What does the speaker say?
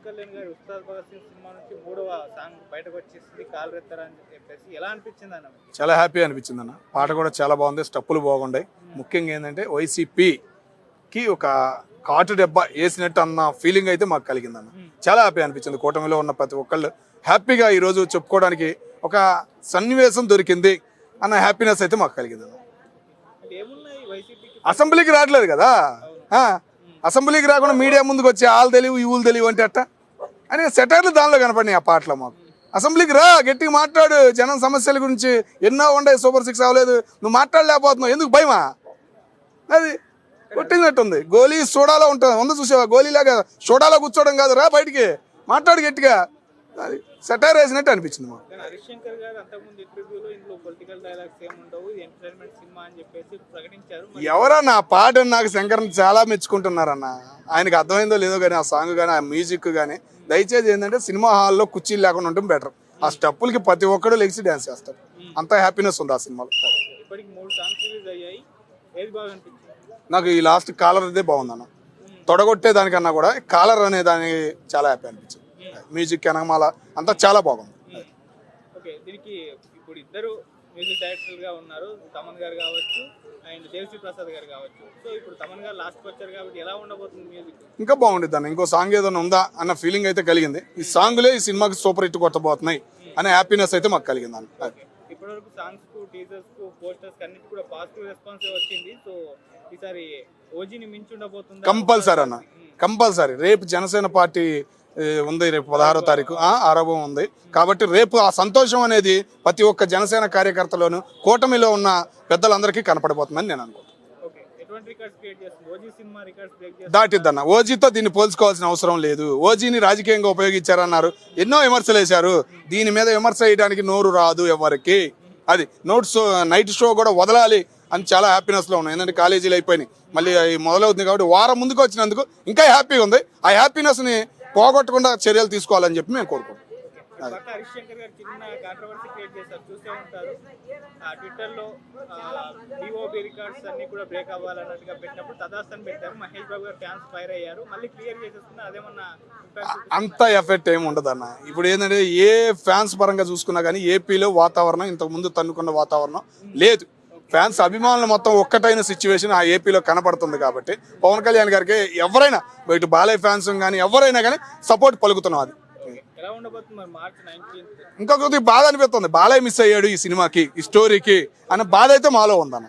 కళ్యాణ్ గారి ఉస్తాద్ భగత్ సింగ్ సినిమా నుంచి 3వ సాంగ్ బయటకు వచ్చేసింది కాలరెత్తరా అని చెప్పేసి ఎలా అనిపించింది అన్న? చాలా హ్యాపీ అనిపించింది అన్న. పాట కూడా చాలా బాగుంది, స్టెప్పులు బాగుంటాయి. ముఖ్యంగా ఏంటంటే వైసీపీకి ఒక కాటు దెబ్బ వేసినట్టు అన్న ఫీలింగ్ అయితే మాకు కలిగిందన్న. చాలా హ్యాపీ అనిపించింది. కూటమిలో ఉన్న ప్రతి ఒక్కళ్ళు హ్యాపీగా ఈరోజు చెప్పుకోవడానికి ఒక సన్నివేశం దొరికింది అన్న హ్యాపీనెస్ అయితే మాకు కలిగిందన్న. అసెంబ్లీకి రావట్లేదు కదా, అసెంబ్లీకి రాకుండా మీడియా ముందుకు వచ్చి ఆళ్ళు తెలియవు ఇవులు తెలియవు అంటే అట్ట అని సెటైర్లు దానిలో కనపడినాయి ఆ పాటలో. మాకు అసెంబ్లీకి రా, గట్టిగా మాట్లాడు, జనం సమస్యల గురించి ఎన్నో ఉండే, సూపర్ 6 అవ్వలేదు, నువ్వు మాట్లాడలేకపోతున్నావు, ఎందుకు భయమా? అది కొట్టినట్టుంది. గోలీ సోడాలో ఉంటుంది, ముందు చూసావా? గోలీలాగా సోడాలో కూర్చోవడం కాదు, రా బయటికి మాట్లాడు గట్టిగా. అది సెటైర్ వేసినట్టు అనిపించింది మాకు. హరిశంకర్ గారు అంతకుముందు ఇంటర్వ్యూలో ఇందులో పొలిటికల్ డైలాగ్స్ ఏమి ఉండవు, ఎంటర్టైన్మెంట్ సినిమా అని చెప్పేసి ప్రకటించారు. ఎవరన్నా ఆ పాట నాకు శంకర్ని చాలా మెచ్చుకుంటున్నారన్న. ఆయనకు అర్థమైందో లేదో కానీ ఆ సాంగ్ కానీ ఆ మ్యూజిక్ కానీ దయచేసి ఏంటంటే సినిమా హాల్లో కుర్చీలు లేకుండా ఉండడం బెటర్. ఆ స్టెప్పులకి ప్రతి ఒక్కడు లెగిసి డాన్స్ చేస్తారు, అంత హ్యాపీనెస్ ఉంది ఆ సినిమాలో. ఇప్పటికి 3 సాంగ్స్ రిలీజ్ అయ్యాయి, ఏది బాగా అనిపించింది? నాకు ఈ లాస్ట్ కాలర్ అదే బాగుందన్న. తొడగొట్టే దానికన్నా కూడా కాలర్ అనే దానికి చాలా హ్యాపీ అనిపించింది. మ్యూజిక్ వెనకమాల అంతా చాలా బాగుంది. ఓకే, దీనికి ఇప్పుడు ఇద్దరు మ్యూజిక్ డైరెక్టర్ గా ఉన్నారు, తమన్ గారు కావచ్చు అండ్ దేవిశ్రీ ప్రసాద్ గారు కావచ్చు. సో ఇప్పుడు తమన్ గారు లాస్ట్కి వచ్చారు కాబట్టి ఎలా ఉండబోతుంది మ్యూజిక్? ఇంకా బాగుంటుంది అన్న. ఇంకో సాంగ్ ఏదైనా ఉందా అన్న ఫీలింగ్ అయితే కలిగింది. ఈ సాంగ్లే ఈ సినిమాకి సూపర్ హిట్ కొట్టబోతున్నాయి అనే హ్యాపీనెస్ అయితే మాకు కలిగింది అన్న. ఇప్పటివరకు సాంగ్స్ కు, టీజర్స్ కు, పోస్టర్స్ అన్నిటి కూడా పాజిటివ్ రెస్పాన్స్ వచ్చింది. సో ఈసారి ఓజీని మించి ఉండబోతుంది కంపల్సరీ అన్న, కంపల్సరీ. రేపు జనసేన పార్టీ ఉంది, రేపు 16వ తారీఖు ఆరంభం ఉంది కాబట్టి రేపు ఆ సంతోషం అనేది ప్రతి ఒక్క జనసేన కార్యకర్తలోను కూటమిలో ఉన్న పెద్దలందరికీ కనపడబోతుందని నేను అనుకుంటున్నాను. దాటిద్దన్న. ఓజీతో దీన్ని పోల్చుకోవాల్సిన అవసరం లేదు. ఓజీని రాజకీయంగా ఉపయోగించారన్నారు, ఎన్నో విమర్శలు వేశారు. దీని మీద విమర్శ చేయడానికి నోరు రాదు ఎవరికి. అది నైట్ షో కూడా వదలాలి అని చాలా హ్యాపీనెస్లో ఉన్నాయి. ఎందుకంటే కాలేజీలు అయిపోయినాయి, మళ్ళీ మొదలవుతుంది కాబట్టి వారం ముందుకు వచ్చినందుకు ఇంకా హ్యాపీగా ఉంది. ఆ హ్యాపీనెస్ని పోగొట్టకుండా చర్యలు తీసుకోవాలని చెప్పి మేము కోరుకుంటున్నాం. హరిశంకర్ గారు చిన్న కాంట్రవర్సీ క్రియేట్ చేశారు, చూసే ఉంటారు. ట్విట్టర్లో డిఓబి రికార్డ్స్ అన్ని కూడా బ్రేక్ అవ్వాలన్నట్టుగా పెట్టినప్పుడు తదాస్తని పెట్టారు. మహేష్ బాబు గారు ఫ్యాన్స్ ఫైర్ అయ్యారు, మళ్ళీ క్లియర్ చేసేస్తున్నారు. అదేమన్నా అంత ఎఫెక్ట్ ఏమి ఉండదు అన్న. ఇప్పుడు ఏంటంటే ఏ ఫ్యాన్స్ పరంగా చూసుకున్నా కానీ ఏపీలో వాతావరణం ఇంతకుముందు తన్నుకున్న వాతావరణం లేదు. ఫ్యాన్స్ అభిమానులు మొత్తం ఒక్కటైన సిచ్యువేషన్ ఆ ఏపీలో కనపడుతుంది కాబట్టి పవన్ కళ్యాణ్ గారికి ఎవరైనా బయట బాలయ్య ఫ్యాన్స్ కానీ ఎవరైనా కానీ సపోర్ట్ పలుకుతున్నాం. అది ఇంకా కొద్దిగా బాధ అనిపిస్తుంది, బాలయ్య మిస్ అయ్యాడు ఈ సినిమాకి, ఈ స్టోరీకి అనే బాధ అయితే మాలో ఉందన్న.